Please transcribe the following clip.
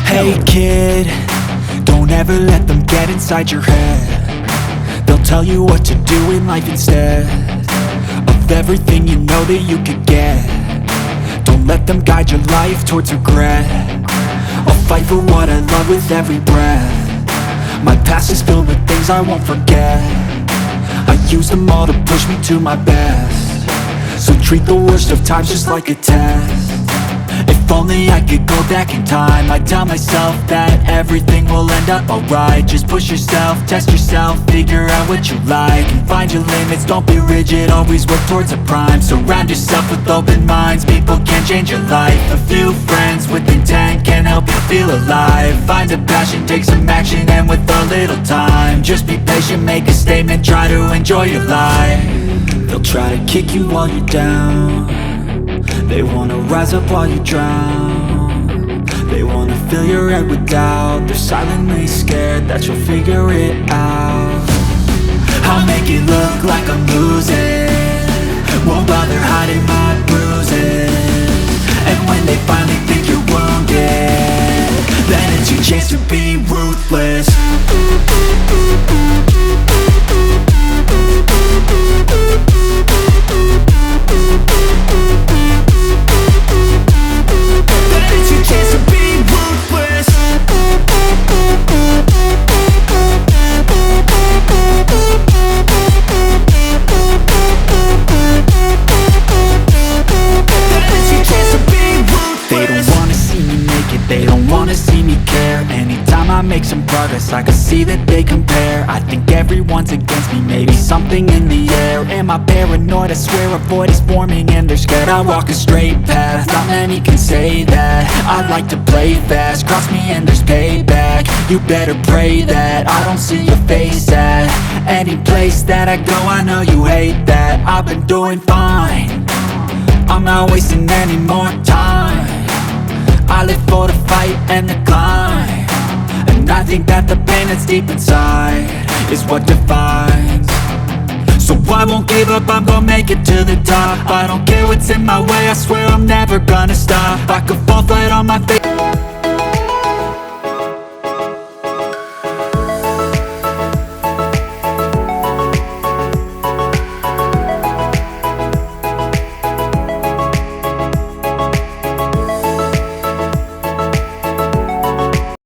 Hey kid, don't ever let them get inside your head. They'll tell you what to do in life instead of everything you know that you could get. Don't let them guide your life towards regret. I'll fight for what I love with every breath. My past is filled with things I won't forget. I use them all to push me to my best. So treat the worst of times just like a test. If only I could go back in time, I'd tell myself that everything will end up alright. Just push yourself, test yourself, figure out what you like, and find your limits, don't be rigid, always work towards a prime. Surround yourself with open minds, people can change your life. A few friends with intent can help you feel alive. Find a passion, take some action, and with a little time, just be patient, make a statement, try to enjoy your life. They'll try to kick you while you're down. They wanna rise up while you drown. They wanna fill your head with doubt. They're silently scared that you'll figure it out. I'll make it look like I'm losing, won't bother hiding my bruises. And when they finally think you're wounded, then it's your chance to be ruthless. They don't wanna see me care. Anytime I make some progress, I can see that they compare. I think everyone's against me, maybe something in the air. Am I paranoid? I swear a void is forming and they're scared I walk a straight path. Not many can say that. I like to play fast, cross me and there's payback. You better pray that I don't see your face at any place that I go. I know you hate that. I've been doing fine, I'm not wasting any more time. I live for the fight and the climb, and I think that the pain that's deep inside is what defines. So I won't give up, I'm gonna make it to the top. I don't care what's in my way, I swear I'm never gonna stop. I could fall flat on my face.